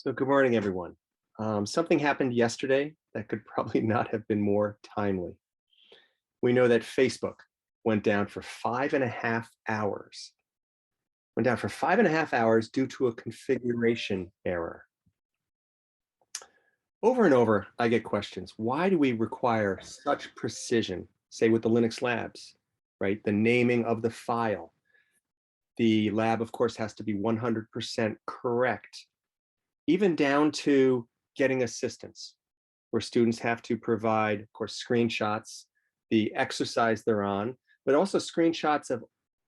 So good morning, everyone. Something happened yesterday that could probably not have been more timely. We know that Facebook went down for 5.5 hours. Went down for 5.5 hours due to a configuration error. Over and over, I get questions. Why do we require such precision, say with the Linux labs, right? The naming of the file. The lab, of course, has to be 100% correct, even down to getting assistance, where students have to provide, of course, screenshots, the exercise they're on, but also screenshots of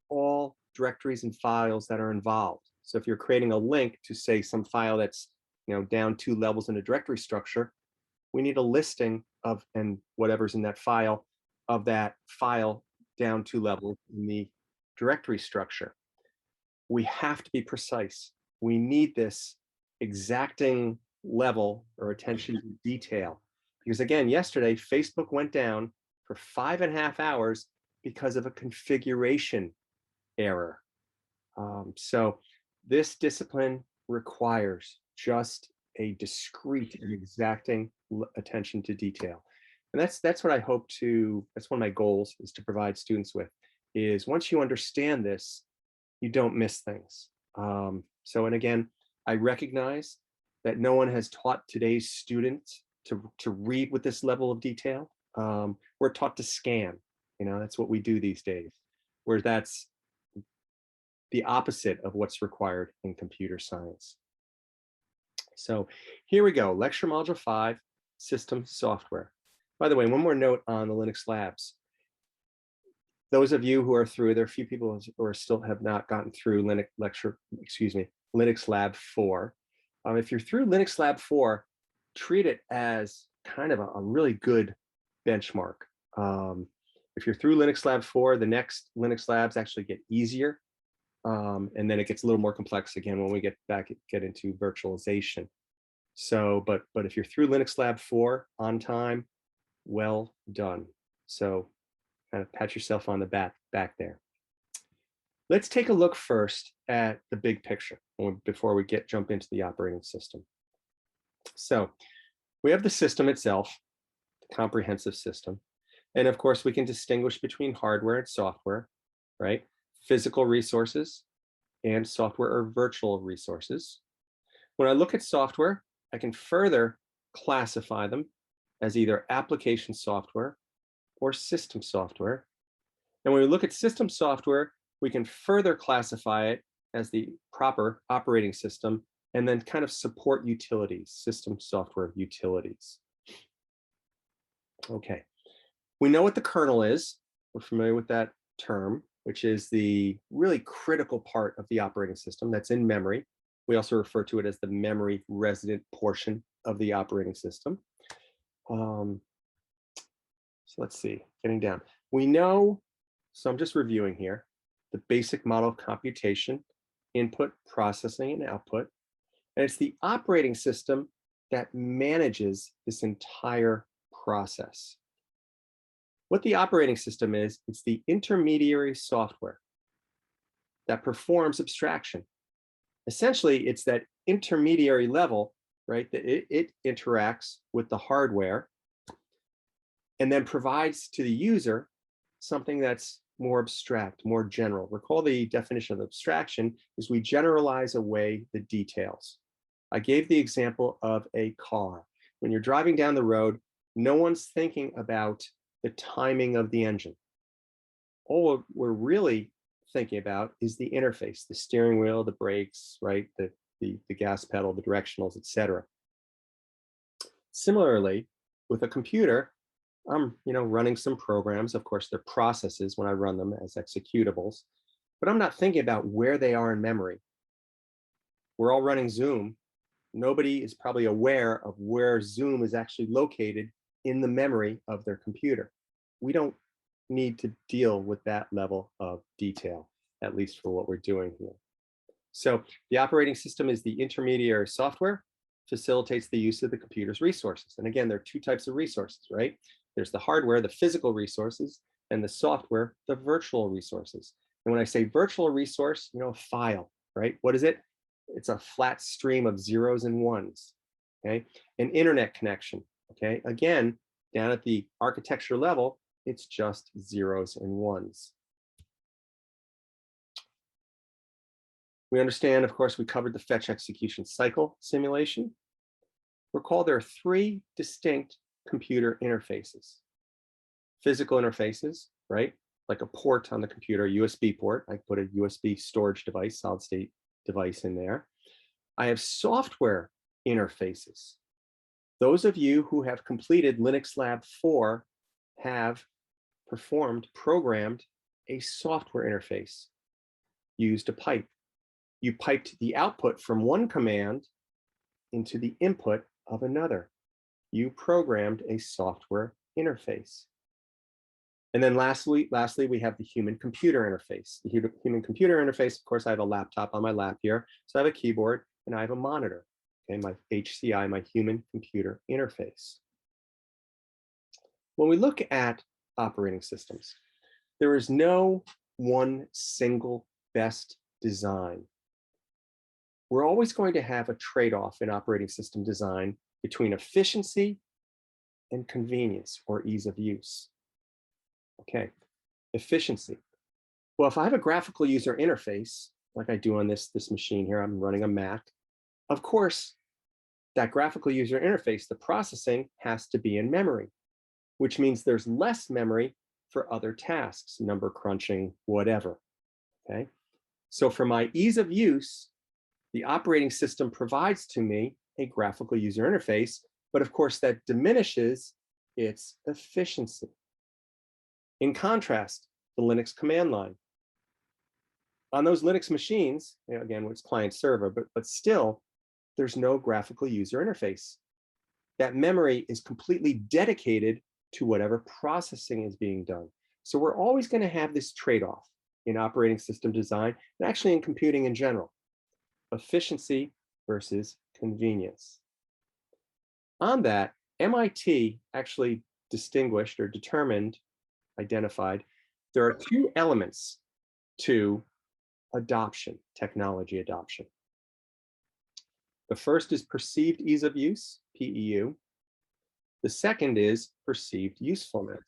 all directories and files that are involved. So if you're creating a link to, say, some file that's down 2 levels in a directory structure, we need a listing of, and whatever's in that file, of that file down 2 levels in the directory structure. We have to be precise. We need this exacting level or attention to detail. Because again, yesterday, Facebook went down for 5.5 hours because of a configuration error. So this discipline requires just a discrete and exacting attention to detail. And that's what I hope to, that's one of my goals is to provide students with, is once you understand this, you don't miss things. And again, I recognize that no one has taught today's students to read with this level of detail. We're taught to scan, that's what we do these days, where that's the opposite of what's required in computer science. So here we go, lecture module 5, system software. By the way, one more note on the Linux labs. Those of you who are through, there are a few people who are still have not gotten through Linux Lab 4. If you're through Linux Lab 4, treat it as kind of a really good benchmark. If you're through Linux Lab 4, the next Linux labs actually get easier. And then it gets a little more complex again when we get into virtualization. So, but if you're through Linux Lab 4 on time, well done. So kind of pat yourself on the back there. Let's take a look first at the big picture before we jump into the operating system. So we have the system itself, the comprehensive system. And of course, we can distinguish between hardware and software, right? Physical resources and software or virtual resources. When I look at software, I can further classify them as either application software or system software. And when we look at system software, we can further classify it as the proper operating system and then kind of support utilities, system software utilities. Okay, we know what the kernel is. We're familiar with that term, which is the really critical part of the operating system that's in memory. We also refer to it as the memory resident portion of the operating system. So let's see, getting down. We know, so I'm just reviewing here, the basic model of computation, input, processing, and output. And it's the operating system that manages this entire process. What the operating system is, it's the intermediary software that performs abstraction. Essentially, it's that intermediary level, right, that it interacts with the hardware and then provides to the user something that's more abstract, more general. Recall the definition of abstraction is we generalize away the details. I gave the example of a car. When you're driving down the road, no one's thinking about the timing of the engine. All we're really thinking about is the interface, the steering wheel, the brakes, right, the gas pedal, the directionals, etc. Similarly, with a computer, I'm running some programs. Of course, they're processes when I run them as executables, but I'm not thinking about where they are in memory. We're all running Zoom. Nobody is probably aware of where Zoom is actually located in the memory of their computer. We don't need to deal with that level of detail, at least for what we're doing here. So the operating system is the intermediary software, facilitates the use of the computer's resources. And again, there are 2 types of resources, right? There's the hardware, the physical resources, and the software, the virtual resources. And when I say virtual resource, a file, right? What is it? it's a flat stream of zeros and ones. Okay, an internet connection. Okay, again, down at the architecture level, it's just zeros and ones. We understand, of course, we covered the fetch execution cycle simulation. Recall there are three distinct computer interfaces. Physical interfaces, right? Like a port on the computer, a USB port. I put a USB storage device, solid state device in there. I have software interfaces. Those of you who have completed Linux Lab 4 have programmed a software interface, used a pipe. You piped the output from one command into the input of another. You programmed a software interface. And then lastly, we have the human-computer interface. The human-computer interface, of course, I have a laptop on my lap here. So I have a keyboard and I have a monitor, okay, my HCI, my human-computer interface. When we look at operating systems, there is no one single best design. We're always going to have a trade-off in operating system design between efficiency and convenience or ease of use. Okay, efficiency. Well, if I have a graphical user interface, like I do on this machine here, I'm running a Mac, of course, that graphical user interface, the processing has to be in memory, which means there's less memory for other tasks, number crunching, whatever, okay? So for my ease of use, the operating system provides to me a graphical user interface, but of course that diminishes its efficiency. In contrast, the Linux command line. On those Linux machines, you know, again, it's client server, but still, there's no graphical user interface. That memory is completely dedicated to whatever processing is being done. So we're always going to have this trade-off in operating system design, and actually in computing in general. Efficiency versus convenience. On that, MIT actually distinguished or identified, there are two elements to adoption, technology adoption. The first is perceived ease of use, PEU. The second is perceived usefulness.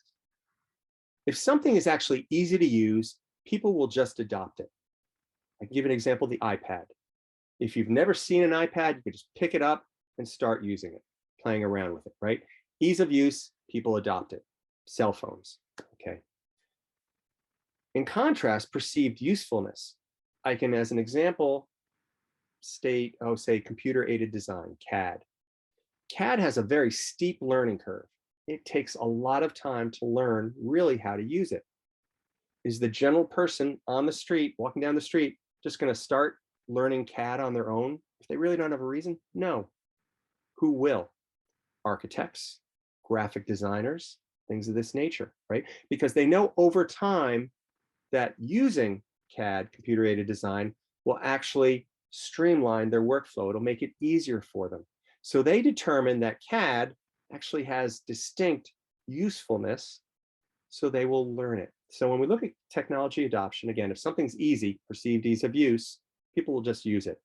If something is actually easy to use, people will just adopt it. I can give an example, the iPad. If you've never seen an iPad, you can just pick it up and start using it, playing around with it, right? Ease of use, people adopt it. Cell phones, okay. In contrast, perceived usefulness. I can, as an example, state, say computer-aided design, CAD. CAD has a very steep learning curve. It takes a lot of time to learn really how to use it. Is the general person on the street, walking down the street, just going to start learning CAD on their own if they really don't have a reason? No. Who will? Architects, graphic designers, things of this nature, right? Because they know over time that using CAD, computer-aided design, will actually streamline their workflow. It'll make it easier for them. So they determine that CAD actually has distinct usefulness, so they will learn it. So when we look at technology adoption, again, if something's easy, perceived ease of use, people will just use it.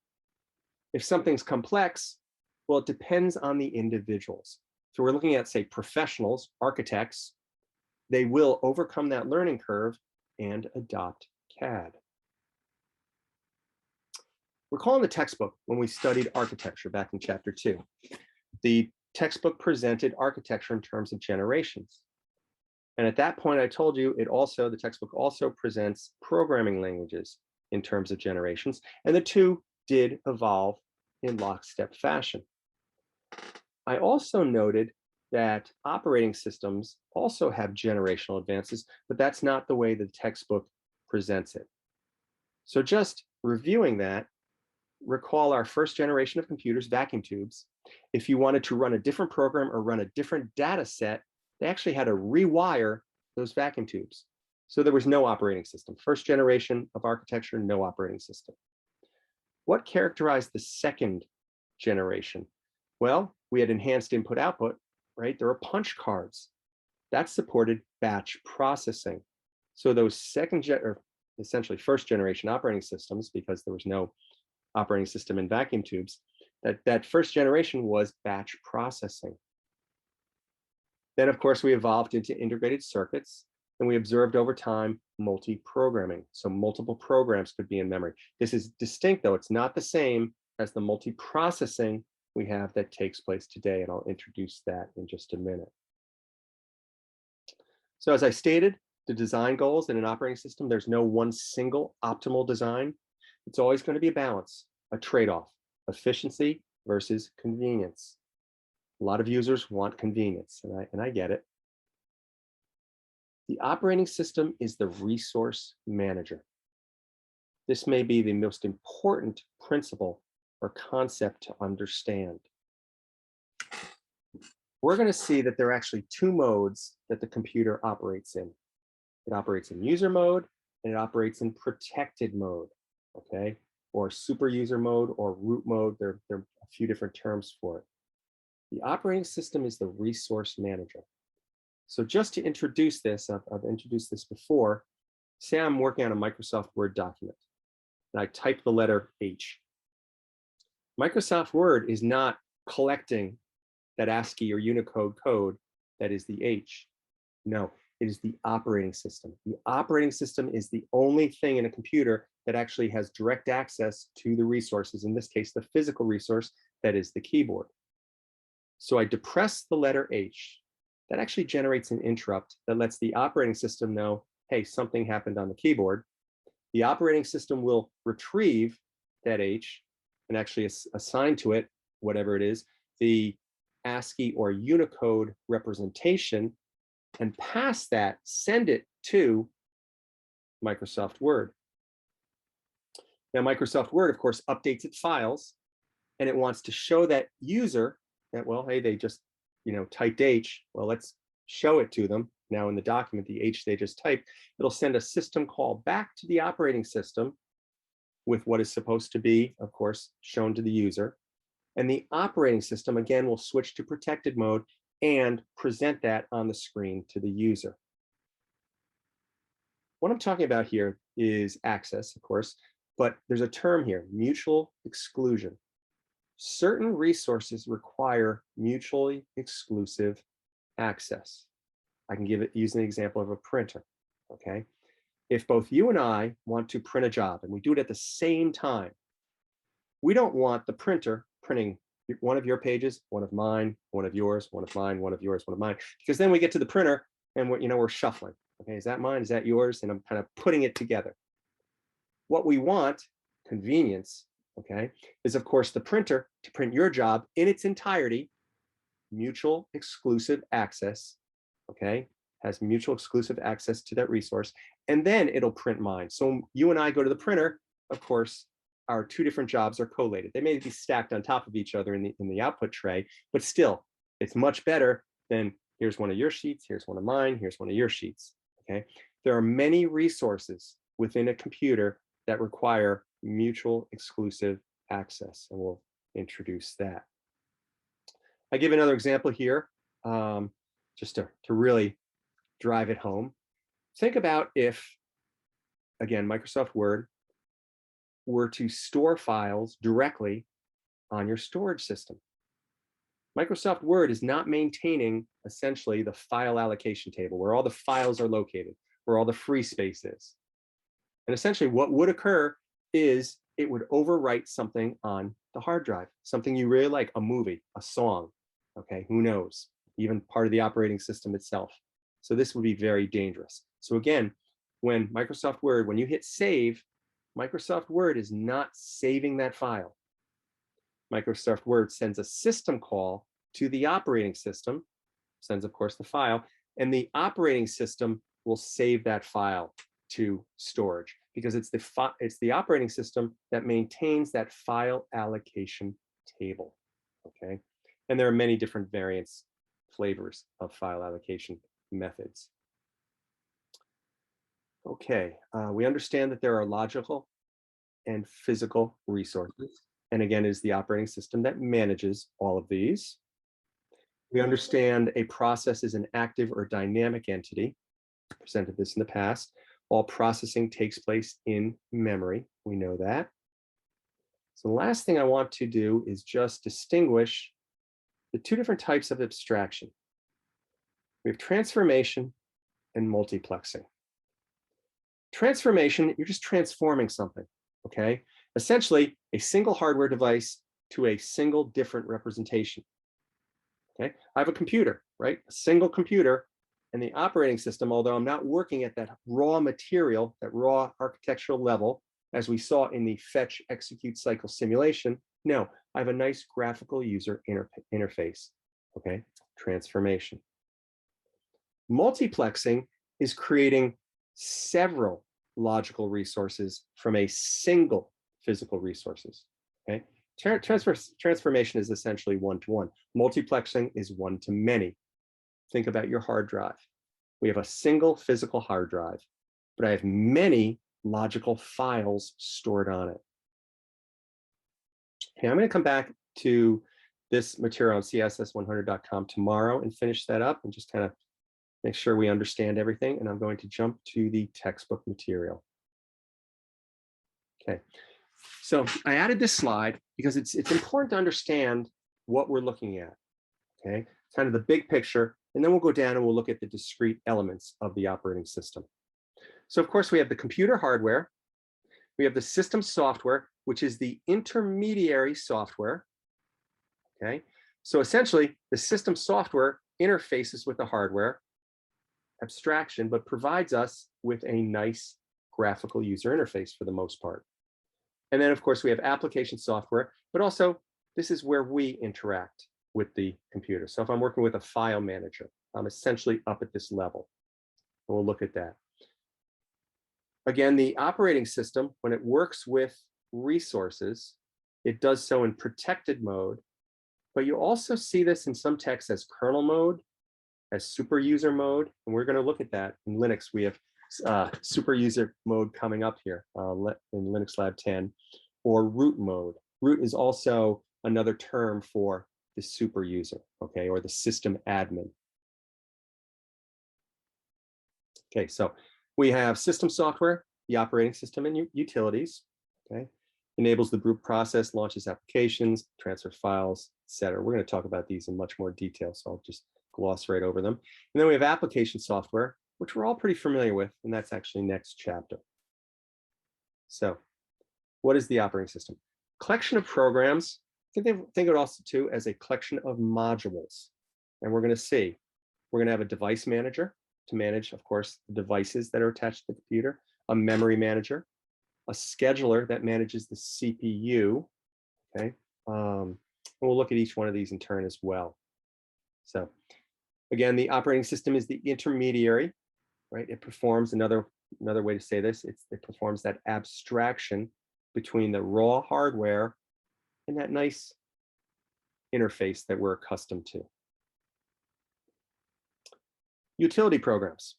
If something's complex, well, it depends on the individuals. So we're looking at, say, professionals, architects, they will overcome that learning curve and adopt CAD. Recall in the textbook when we studied architecture back in chapter 2, the textbook presented architecture in terms of generations. And at that point, I told you the textbook also presents programming languages in terms of generations, and the two did evolve in lockstep fashion. I also noted that operating systems also have generational advances, but that's not the way the textbook presents it. So just reviewing that, recall our first generation of computers, vacuum tubes. If you wanted to run a different program or run a different data set, they actually had to rewire those vacuum tubes. So there was no operating system. First generation of architecture, no operating system. What characterized the second generation? Well, we had enhanced input-output, right? There were punch cards. That supported batch processing. So those essentially first generation operating systems, because there was no operating system in vacuum tubes, that first generation was batch processing. Then, of course, we evolved into integrated circuits, and we observed over time multi-programming. So multiple programs could be in memory. This is distinct, though. It's not the same as the multi-processing we have that takes place today, and I'll introduce that in just a minute. So as I stated, the design goals in an operating system, there's no one single optimal design. It's always going to be a balance, a trade-off, efficiency versus convenience. A lot of users want convenience, and I get it. The operating system is the resource manager. This may be the most important principle or concept to understand. We're going to see that there are actually two modes that the computer operates in. It operates in user mode and it operates in protected mode, okay? Or super user mode or root mode. There are a few different terms for it. The operating system is the resource manager. So just to introduce this, I've introduced this before. Say I'm working on a Microsoft Word document and I type the letter H. Microsoft Word is not collecting that ASCII or Unicode code that is the H. No, it is the operating system. The operating system is the only thing in a computer that actually has direct access to the resources, in this case, the physical resource that is the keyboard. So I depress the letter H. That actually generates an interrupt that lets the operating system know, hey, something happened on the keyboard. The operating system will retrieve that H and actually assign to it, whatever it is, the ASCII or Unicode representation, and pass that, send it to Microsoft Word. Now, Microsoft Word, of course, updates its files, and it wants to show that user that, well, hey, they just, typed H. Well, let's show it to them. Now in the document, the H they just typed, it'll send a system call back to the operating system with what is supposed to be, of course, shown to the user. And the operating system, again, will switch to protected mode and present that on the screen to the user. What I'm talking about here is access, of course, but there's a term here, mutual exclusion. Certain resources require mutually exclusive access. I can use an example of a printer, okay? If both you and I want to print a job and we do it at the same time, we don't want the printer printing one of your pages, one of mine, one of yours, one of mine, one of yours, one of mine, because then we get to the printer and we're shuffling. Okay, is that mine? Is that yours? And I'm kind of putting it together. What we want, convenience, okay, is of course the printer to print your job in its entirety, mutual exclusive access, okay, has mutual exclusive access to that resource, and then it'll print mine. So you and I go to the printer, of course, our two different jobs are collated. They may be stacked on top of each other in the output tray, but still, it's much better than here's one of your sheets, here's one of mine, here's one of your sheets, okay? There are many resources within a computer that require mutual exclusive access, and we'll introduce that. I give another example here, just to really drive it home. Think about if, again, Microsoft Word were to store files directly on your storage system. Microsoft Word is not maintaining essentially the file allocation table where all the files are located, where all the free space is. And essentially what would occur is it would overwrite something on the hard drive, something you really like, a movie, a song, okay, who knows, even part of the operating system itself. So this would be very dangerous. So again, when Microsoft Word, when you hit save, Microsoft Word is not saving that file. Microsoft Word sends a system call to the operating system, sends, of course, the file, and the operating system will save that file to storage because it's the operating system that maintains that file allocation table, okay? And there are many different variants, flavors of file allocation methods. Okay, we understand that there are logical and physical resources. And again, it is the operating system that manages all of these. We understand a process is an active or dynamic entity. I presented this in the past. All processing takes place in memory. We know that. So the last thing I want to do is just distinguish the two different types of abstraction. We have transformation and multiplexing. Transformation, you're just transforming something, okay? Essentially, a single hardware device to a single different representation, okay? I have a computer, right? A single computer, and the operating system, although I'm not working at that raw material, that raw architectural level, as we saw in the fetch execute cycle simulation, no, I have a nice graphical user interface, okay? Transformation. Multiplexing is creating several logical resources from a single physical resources, okay? Transformation is essentially one-to-one. Multiplexing is one-to-many. Think about your hard drive. We have a single physical hard drive, but I have many logical files stored on it. Okay, I'm going to come back to this material on css100.com tomorrow and finish that up and just kind of make sure we understand everything. And I'm going to jump to the textbook material. Okay, so I added this slide because it's important to understand what we're looking at. Okay, kind of the big picture, and then we'll go down and we'll look at the discrete elements of the operating system. So of course we have the computer hardware, we have the system software, which is the intermediary software. Okay, so essentially the system software interfaces with the hardware abstraction, but provides us with a nice graphical user interface for the most part. And then of course we have application software, but also this is where we interact with the computer. So if I'm working with a file manager, I'm essentially up at this level. And we'll look at that. Again, the operating system, when it works with resources, it does so in protected mode, but you also see this in some texts as kernel mode, as super user mode, and we're going to look at that in Linux. We have super user mode coming up here in Linux Lab 10, or root mode. Root is also another term for the super user, okay, or the system admin. Okay, so we have system software, the operating system, and utilities. Okay, enables the boot process, launches applications, transfers files, etc. We're going to talk about these in much more detail, so I'll just gloss right over them. And then we have application software, which we're all pretty familiar with, and that's actually next chapter. So, what is the operating system? Collection of programs. Think of it also too as a collection of modules, and we're going to see. We're going to have a device manager to manage, of course, the devices that are attached to the computer, a memory manager, a scheduler that manages the CPU, okay? And we'll look at each one of these in turn as well. So again, the operating system is the intermediary, right? It performs, another way to say this, it performs that abstraction between the raw hardware and that nice interface that we're accustomed to. Utility programs.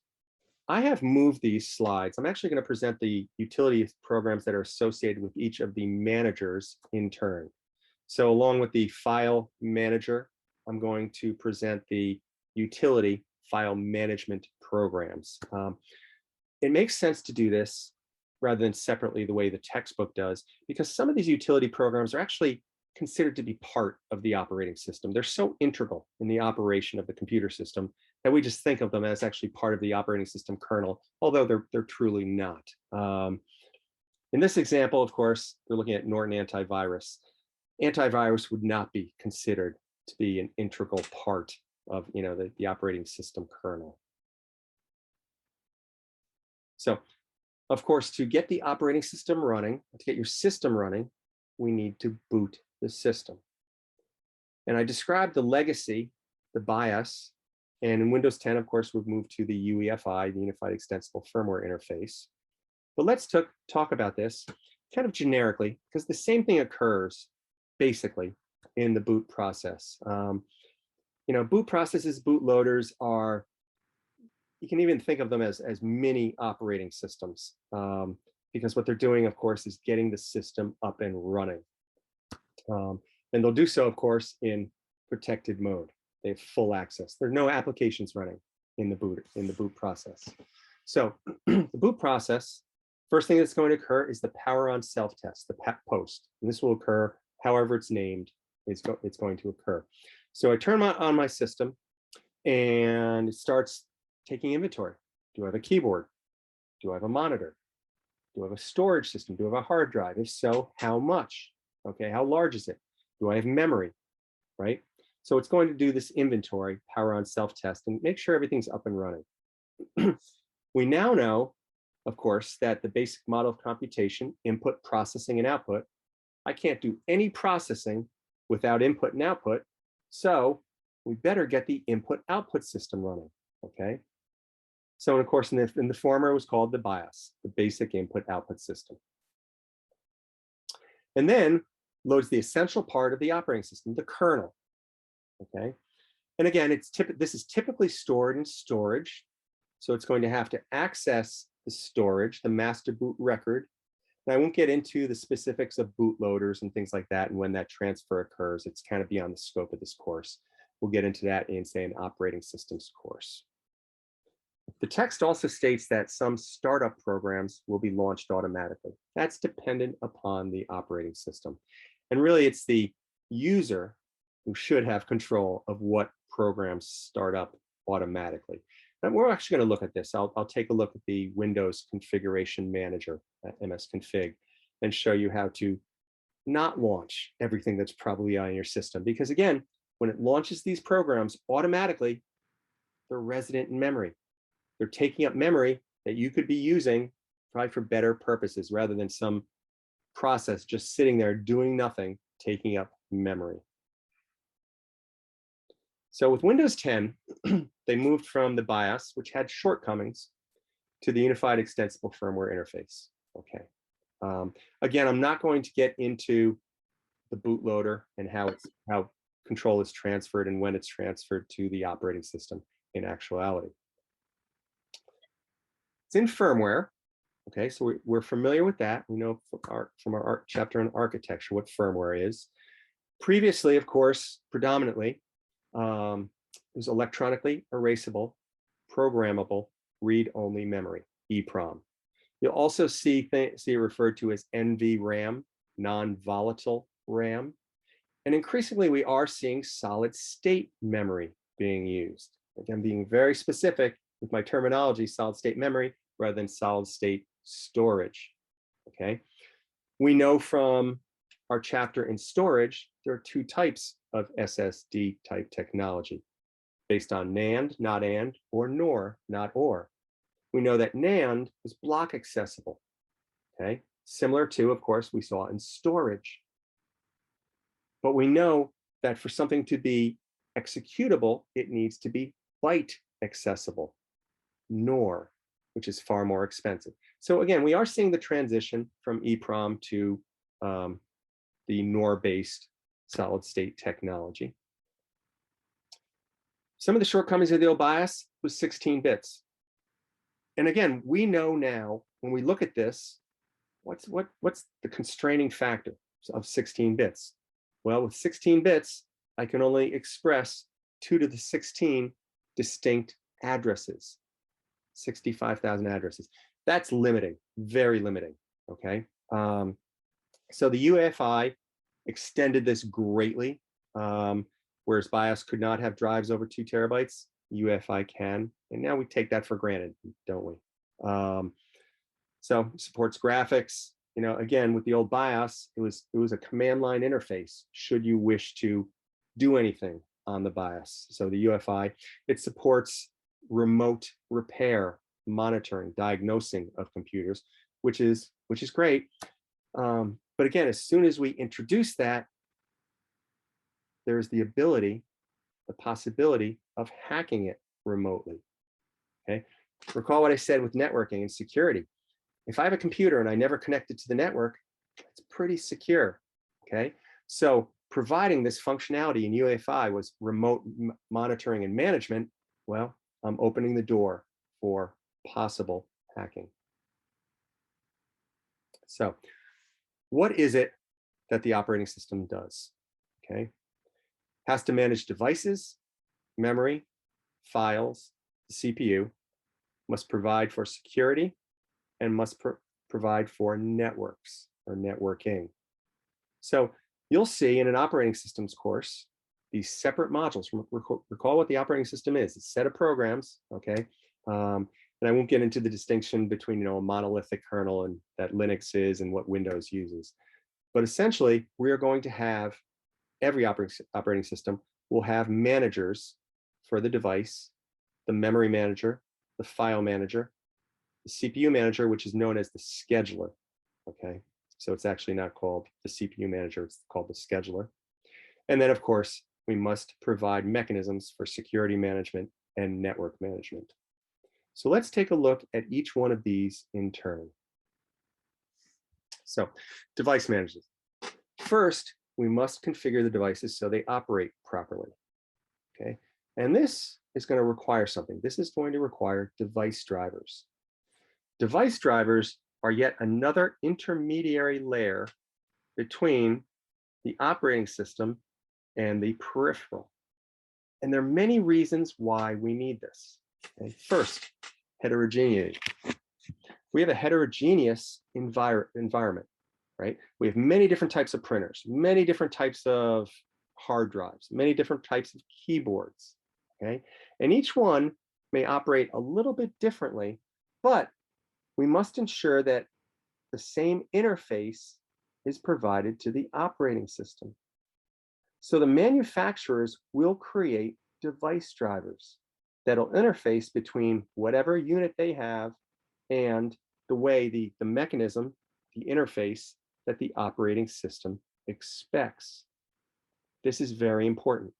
I have moved these slides. I'm actually going to present the utility programs that are associated with each of the managers in turn. So along with the file manager, I'm going to present the utility file management programs. It makes sense to do this rather than separately the way the textbook does, because some of these utility programs are actually considered to be part of the operating system. They're so integral in the operation of the computer system that we just think of them as actually part of the operating system kernel, although they're truly not. In this example, of course, we're looking at Norton antivirus. Antivirus would not be considered to be an integral part of the operating system kernel. So, of course, to get the operating system running, to get your system running, we need to boot the system. And I described the legacy, the BIOS, and in Windows 10, of course, we've moved to the UEFI, the Unified Extensible Firmware Interface. But let's talk about this kind of generically, because the same thing occurs basically in the boot process. Boot processes, bootloaders are, you can even think of them as mini operating systems, because what they're doing, of course, is getting the system up and running. And they'll do so, of course, in protected mode. They have full access. There are no applications running in the boot process. So the boot process First thing that's going to occur is the power on self-test, the post. And this will occur however it's named, it's going to occur. So I turn on my system and it starts taking inventory. Do I have a keyboard? Do I have a monitor? Do I have a storage system? Do I have a hard drive? If so, how much? Okay, how large is it? Do I have memory, right? So it's going to do this inventory, power on self-test, and make sure everything's up and running. We now know, of course, that the basic model of computation, input, processing, and output, I can't do any processing without input and output, so we better get the input-output system running, okay? So, of course, in the former, it was called the BIOS, the basic input-output system. And then loads the essential part of the operating system, the kernel, okay? And again, this is typically stored in storage, so it's going to have to access the storage, the master boot record. And I won't get into the specifics of bootloaders and things like that and when that transfer occurs. It's kind of beyond the scope of this course. We'll get into that in, say, an operating systems course. The text also states that some startup programs will be launched automatically. That's dependent upon the operating system. And really, it's the user who should have control of what programs start up automatically. And we're actually going to look at this. I'll take a look at the Windows Configuration Manager, MS-config, and show you how to not launch everything that's probably on your system. Because again, when it launches these programs automatically, they're resident in memory. They're taking up memory that you could be using probably for better purposes rather than some process just sitting there doing nothing, taking up memory. So with Windows 10, they moved from the BIOS, which had shortcomings, to the Unified Extensible Firmware Interface. Okay. Again, I'm not going to get into the bootloader and how control is transferred and when it's transferred to the operating system in actuality. It's in firmware. Okay, so we're familiar with that. We know from our chapter on architecture what firmware is. Previously, of course, predominantly, it was electronically erasable, programmable, read-only memory, EEPROM. You'll also see it referred to as NVRAM, non-volatile RAM. And increasingly, we are seeing solid-state memory being used. Again, being very specific with my terminology, solid-state memory rather than solid-state storage, okay? We know from our chapter in storage, there are two types of SSD type technology based on NAND, not AND, or NOR, not OR. We know that NAND is block accessible, okay? Similar to, of course, we saw in storage. But we know that for something to be executable, it needs to be byte accessible, NOR, which is far more expensive. So again, we are seeing the transition from EEPROM to the NOR-based solid-state technology. Some of the shortcomings of the old BIOS was 16 bits. And again, we know now, when we look at this, what's the constraining factor of 16 bits? Well, with 16 bits, I can only express 2 to the 16 distinct addresses, 65,000 addresses. That's limiting, very limiting, okay? So the UEFI extended this greatly, whereas BIOS could not have drives over 2 terabytes, UEFI can, and now we take that for granted, don't we? So supports graphics. You know, again, with the old BIOS, it was a command line interface should you wish to do anything on the BIOS. So the UEFI, it supports remote repair, monitoring, diagnosing of computers, which is great. But again, as soon as we introduce that, there's the ability, the possibility of hacking it remotely. Okay, recall what I said with networking and security. If I have a computer and I never connect it to the network, it's pretty secure, okay? So providing this functionality in UEFI was remote monitoring and management. Well, I'm opening the door for possible hacking. So what is it that the operating system does, okay? Has to manage devices, memory, files, the CPU, must provide for security, and must provide for networks or networking. So you'll see in an operating systems course, these separate modules. Recall what the operating system is. It's a set of programs, okay? And I won't get into the distinction between, a monolithic kernel and that Linux is and what Windows uses. But essentially, we are going to have every operating system will have managers for the device, the memory manager, the file manager, the CPU manager, which is known as the scheduler, okay? So it's actually not called the CPU manager, it's called the scheduler. And then, of course, we must provide mechanisms for security management and network management. So let's take a look at each one of these in turn. So, device managers. First, we must configure the devices so they operate properly, okay? And this is going to require something. This is going to require device drivers. Device drivers are yet another intermediary layer between the operating system and the peripheral. And there are many reasons why we need this. Okay? First, heterogeneity. We have a heterogeneous environment, right? We have many different types of printers, many different types of hard drives, many different types of keyboards, okay? And each one may operate a little bit differently, but we must ensure that the same interface is provided to the operating system. So the manufacturers will create device drivers that'll interface between whatever unit they have and the way the mechanism, the interface that the operating system expects. This is very important,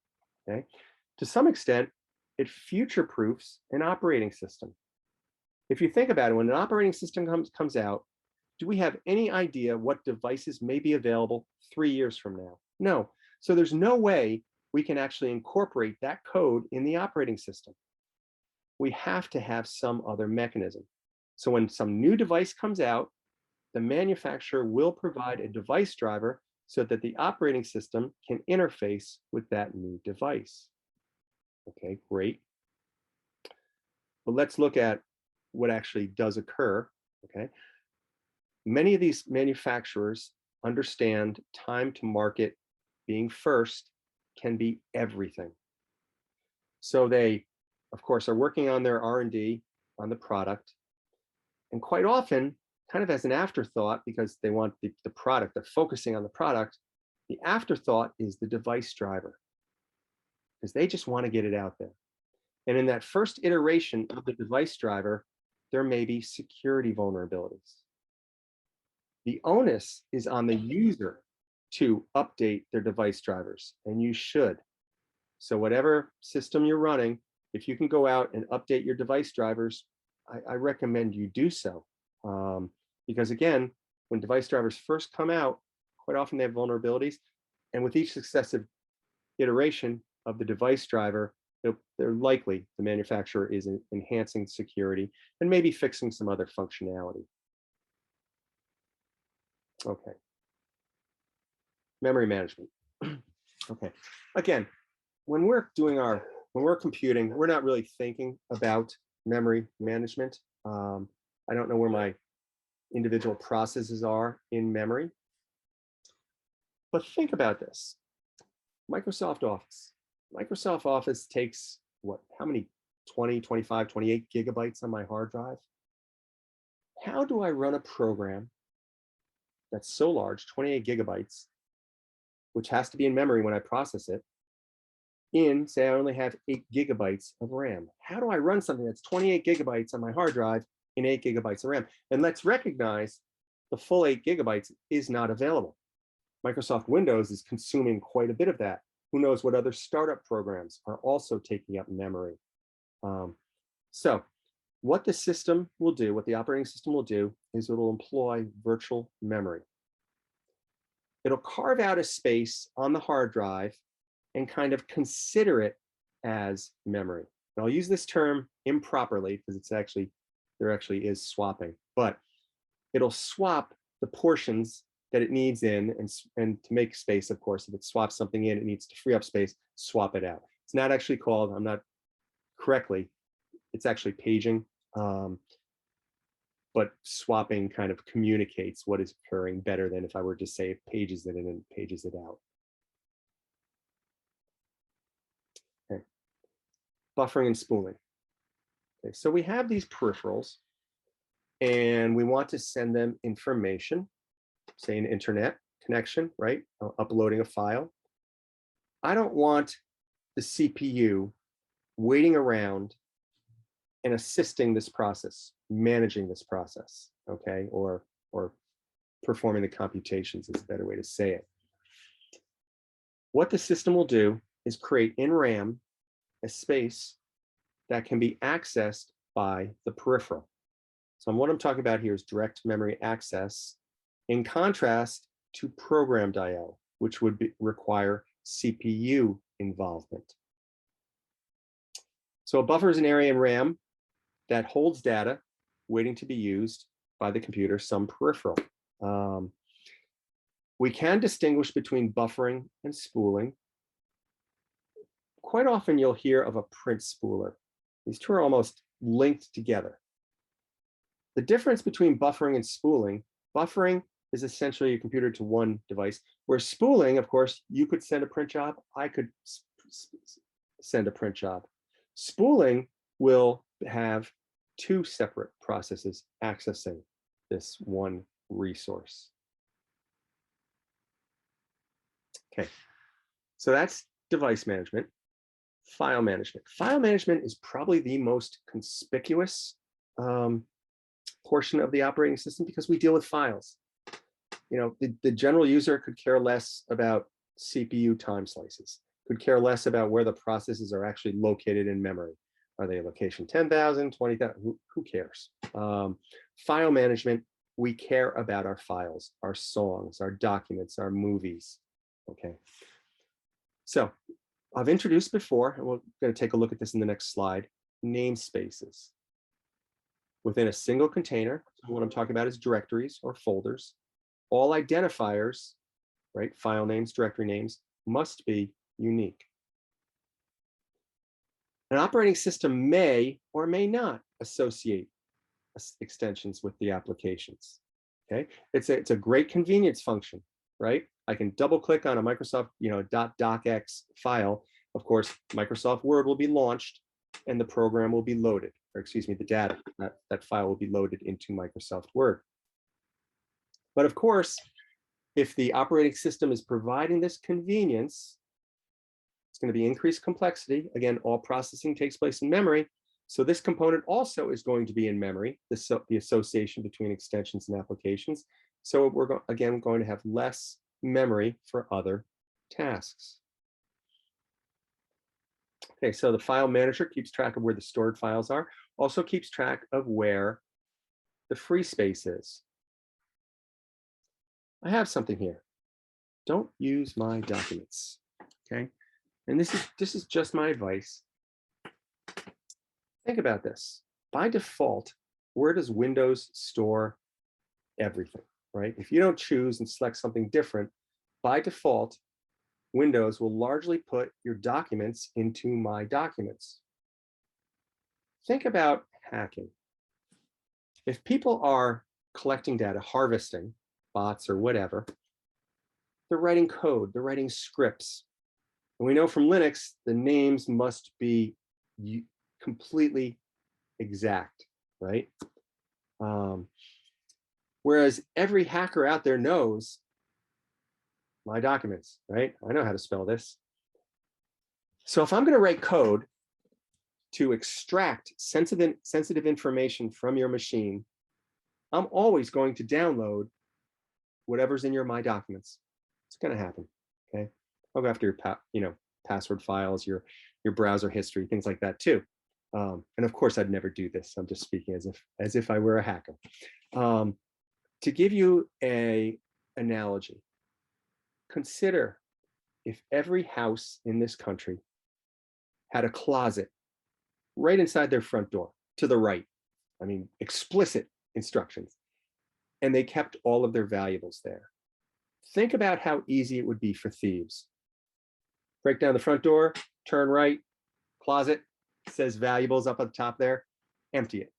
okay? To some extent, it future-proofs an operating system. If you think about it, when an operating system comes out, do we have any idea what devices may be available 3 years from now? No. So there's no way we can actually incorporate that code in the operating system. We have to have some other mechanism. So when some new device comes out, the manufacturer will provide a device driver so that the operating system can interface with that new device. Okay, great. But let's look at what actually does occur, okay? Many of these manufacturers understand time to market being first can be everything. So they, of course, are working on their R&D on the product. And quite often, kind of as an afterthought, because they want the product, they're focusing on the product, the afterthought is the device driver, because they just want to get it out there. And in that first iteration of the device driver, there may be security vulnerabilities. The onus is on the user to update their device drivers, and you should. So whatever system you're running, if you can go out and update your device drivers, I recommend you do so. Because again, when device drivers first come out, quite often they have vulnerabilities. And with each successive iteration of the device driver, they're likely the manufacturer is enhancing security and maybe fixing some other functionality. Okay. Memory management. Okay. Again, when we're computing, we're not really thinking about memory management. I don't know where my individual processes are in memory. But think about this. Microsoft Office. Microsoft Office takes what, how many, 20, 25, 28 gigabytes on my hard drive? How do I run a program that's so large, 28 gigabytes, which has to be in memory when I process it, say I only have 8 gigabytes of RAM? How do I run something that's 28 gigabytes on my hard drive in 8 gigabytes of RAM? And let's recognize the full 8 gigabytes is not available. Microsoft Windows is consuming quite a bit of that. Who knows what other startup programs are also taking up memory. So what the system will do, what the operating system will do, is it'll employ virtual memory. It'll carve out a space on the hard drive and kind of consider it as memory. And I'll use this term improperly because there actually is swapping, but it'll swap the portions that it needs in, and to make space, of course, if it swaps something in, it needs to free up space, swap it out. It's not actually called, I'm not correctly, it's actually paging. but swapping kind of communicates what is occurring better than if I were to say it pages it in and pages it out. Okay. Buffering and spooling. Okay, so we have these peripherals and we want to send them information, say an internet connection, right? Uploading a file. I don't want the CPU waiting around and assisting this process, managing this process, okay? Or performing the computations is a better way to say it. What the system will do is create in RAM a space that can be accessed by the peripheral. So what I'm talking about here is direct memory access, in contrast to programmed I/O, which would require CPU involvement. So a buffer is an area in RAM that holds data waiting to be used by the computer, some peripheral. We can distinguish between buffering and spooling. Quite often you'll hear of a print spooler. These two are almost linked together. The difference between buffering and spooling, buffering is essentially a computer to one device, where spooling, of course, you could send a print job, I could send a print job. Spooling will have two separate processes accessing this one resource. Okay, so that's device management. File management. File management is probably the most conspicuous portion of the operating system because we deal with files. You know, the general user could care less about CPU time slices, could care less about where the processes are actually located in memory. Are they location 10,000, 20,000? Who cares? File management, we care about our files, our songs, our documents, our movies. Okay. So I've introduced before, and we're going to take a look at this in the next slide, namespaces. Within a single container, what I'm talking about is directories or folders. All identifiers, right, file names, directory names, must be unique. An operating system may or may not associate extensions with the applications. Okay, it's a great convenience function, right? I can double click on a Microsoft, .docx file. Of course, Microsoft Word will be launched and the program will be loaded, or excuse me, the data, that file will be loaded into Microsoft Word. But of course, if the operating system is providing this convenience, it's going to be increased complexity. Again, all processing takes place in memory. So this component also is going to be in memory, the association between extensions and applications. So we're again going to have less memory for other tasks. Okay, so the file manager keeps track of where the stored files are, also keeps track of where the free space is. I have something here. Don't use my documents, okay? And this is just my advice. Think about this. By default, where does Windows store everything, right? If you don't choose and select something different, by default, Windows will largely put your documents into My Documents. Think about hacking. If people are collecting data, harvesting, bots or whatever, they're writing code, they're writing scripts. And we know from Linux, the names must be completely exact, right? Whereas every hacker out there knows My Documents, right? I know how to spell this. So if I'm going to write code to extract sensitive information from your machine, I'm always going to download whatever's in your My Documents. It's going to happen, okay? I'll go after your password files, your browser history, things like that too. And of course, I'd never do this. I'm just speaking as if I were a hacker. To give you an analogy, consider if every house in this country had a closet right inside their front door to the right. I mean, explicit instructions. And they kept all of their valuables there. Think about how easy it would be for thieves. Break down the front door, turn right, closet, says valuables up at the top there, empty it,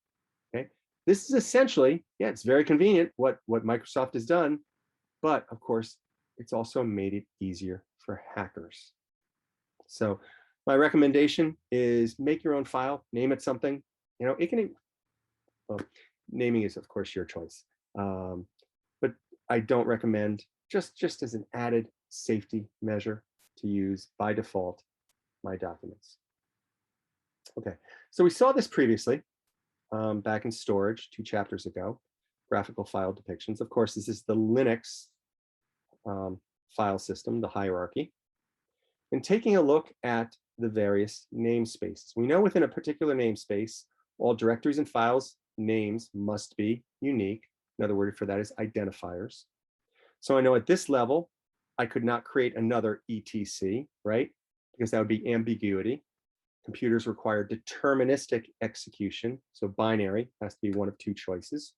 okay? This is essentially, yeah, it's very convenient what Microsoft has done, but of course, it's also made it easier for hackers. So my recommendation is make your own file, name it something. You know, it can, well, naming is of course your choice. But I don't recommend, just as an added safety measure, to use by default my documents. Okay, so we saw this previously back in storage 2 chapters ago, graphical file depictions. Of course, this is the Linux file system, the hierarchy. And taking a look at the various namespaces. We know within a particular namespace, all directories and files names must be unique. Another word for that is identifiers. So I know at this level, I could not create another etc, right? Because that would be ambiguity. Computers require deterministic execution, so binary has to be one of 2 choices.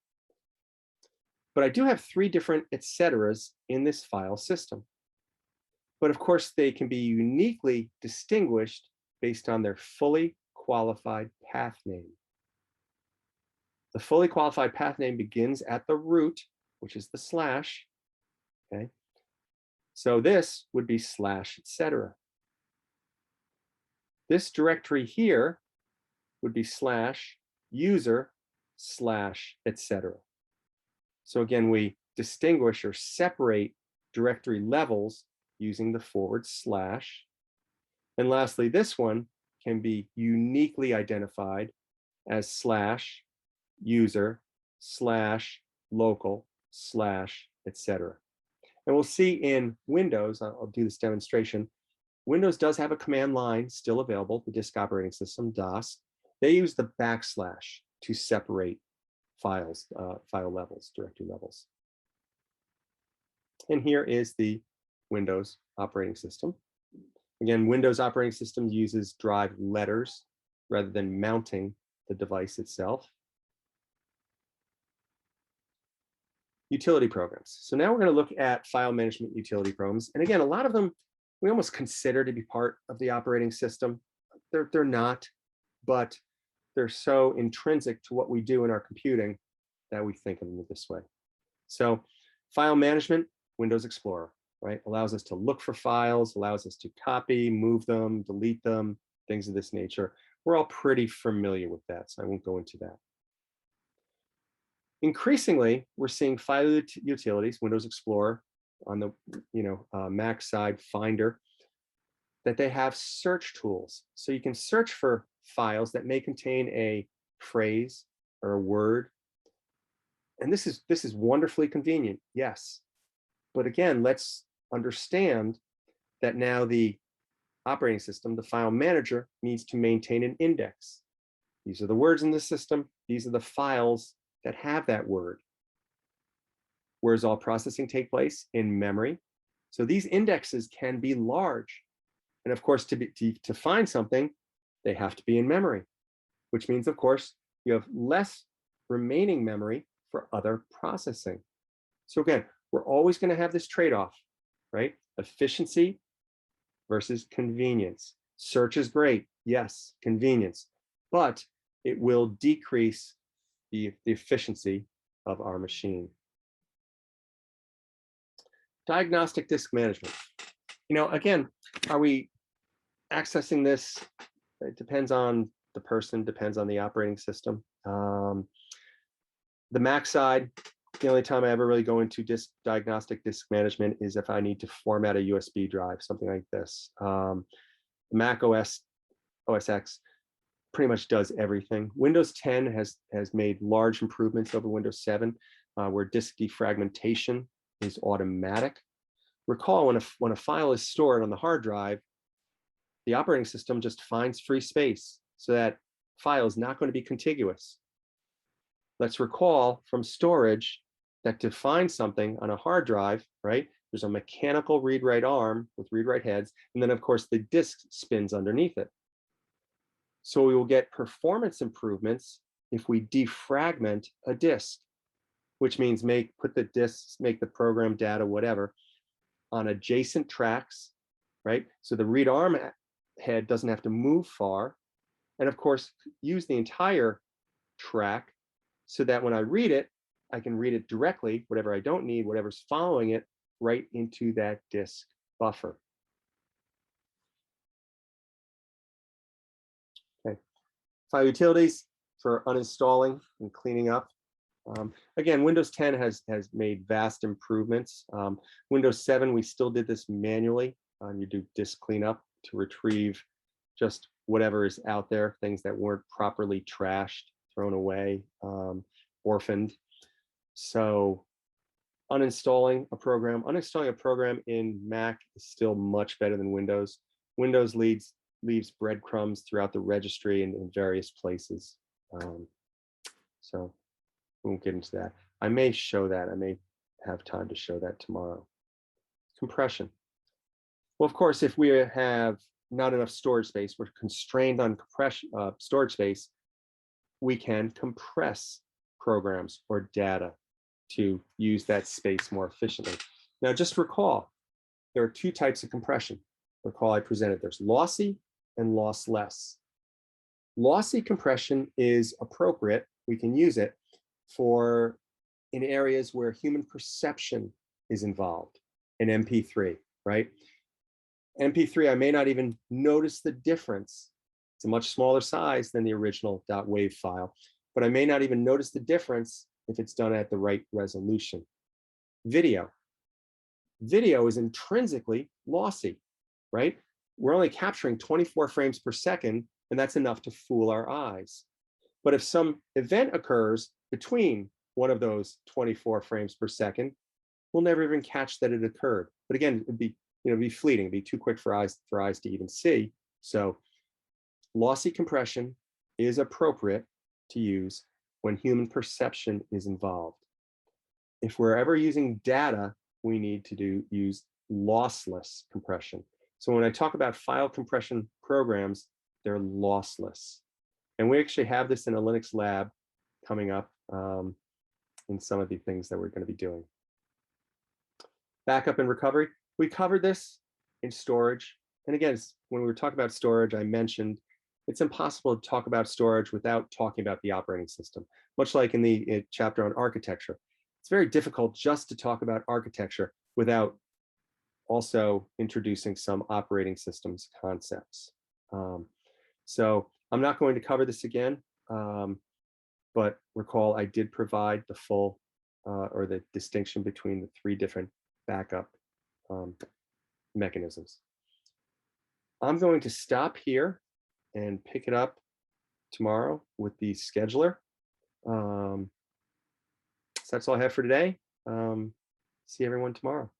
But I do have 3 different et ceteras in this file system. But of course, they can be uniquely distinguished based on their fully qualified path name. The fully qualified path name begins at the root, which is the slash, okay? So this would be slash etc. This directory here would be slash user slash etc. So again, we distinguish or separate directory levels using the /. And lastly, this one can be uniquely identified as slash user slash local slash etc. And we'll see in Windows, I'll do this demonstration. Windows does have a command line still available, the disk operating system, DOS. They use the backslash to separate files, file levels, directory levels. And here is the Windows operating system. Again, Windows operating system uses drive letters rather than mounting the device itself. Utility programs. So now we're going to look at file management utility programs. And again, a lot of them we almost consider to be part of the operating system. They're not, but they're so intrinsic to what we do in our computing that we think of them this way. So file management, Windows Explorer, right? Allows us to look for files, allows us to copy, move them, delete them, things of this nature. We're all pretty familiar with that, so I won't go into that. Increasingly, we're seeing file utilities, Windows Explorer on the Mac side, Finder, that they have search tools. So you can search for files that may contain a phrase or a word. And this is wonderfully convenient, yes. But again, let's understand that now the operating system, the file manager, needs to maintain an index. These are the words in the system. These are the files that have that word. Where does all processing take place? In memory. So these indexes can be large. And of course, to find something, they have to be in memory, which means, of course, you have less remaining memory for other processing. So again, we're always going to have this trade-off, right? Efficiency versus convenience. Search is great, yes, convenience, but it will decrease the efficiency of our machine. Diagnostic disk management. Again, are we accessing this? It depends on the person, depends on the operating system. The Mac side, the only time I ever really go into diagnostic disk management is if I need to format a USB drive, something like this. Mac OS X pretty much does everything. Windows 10 has made large improvements over Windows 7, where disk defragmentation is automatic. Recall when a file is stored on the hard drive, the operating system just finds free space, so that file is not going to be contiguous. Let's recall from storage that to find something on a hard drive, right, there's a mechanical read-write arm with read-write heads, and then of course the disk spins underneath it. So we will get performance improvements if we defragment a disk, which means put the disks, make the program data, whatever, on adjacent tracks, right? So the read arm head doesn't have to move far, and of course use the entire track so that when I read it, I can read it directly, whatever I don't need, whatever's following it, right into that disk buffer. Okay. File utilities for uninstalling and cleaning up. Again, Windows 10 has made vast improvements. Windows 7, we still did this manually. You do disk cleanup to retrieve just whatever is out there, things that weren't properly trashed, thrown away, orphaned. So uninstalling a program in Mac is still much better than Windows. Windows leaves breadcrumbs throughout the registry and in various places. So we won't get into that. I may show that. I may have time to show that tomorrow. Compression. Well, of course, if we have not enough storage space, we're constrained on storage space, we can compress programs or data to use that space more efficiently. Now, just recall, there are two types of compression. Recall I presented, there's lossy and lossless. Lossy compression is appropriate. We can use it for in areas where human perception is involved in MP3, right? MP3, I may not even notice the difference. It's a much smaller size than the original .wav file, but I may not even notice the difference if it's done at the right resolution. Video is intrinsically lossy, right? We're only capturing 24 frames per second, and that's enough to fool our eyes. But if some event occurs between one of those 24 frames per second, we'll never even catch that it occurred. But again, it'd be fleeting, it'd be too quick for eyes to even see. So lossy compression is appropriate to use when human perception is involved. If we're ever using data, we need to use lossless compression. So when I talk about file compression programs, they're lossless. And we actually have this in a Linux lab coming up in some of the things that we're going to be doing. Backup and recovery. We covered this in storage. And again, when we were talking about storage, I mentioned it's impossible to talk about storage without talking about the operating system. Much like in the chapter on architecture, it's very difficult just to talk about architecture without also introducing some operating systems concepts. So I'm not going to cover this again, but recall I did provide the full or the distinction between the three different backup mechanisms. I'm going to stop here and pick it up tomorrow with the scheduler. So that's all I have for today. See everyone tomorrow.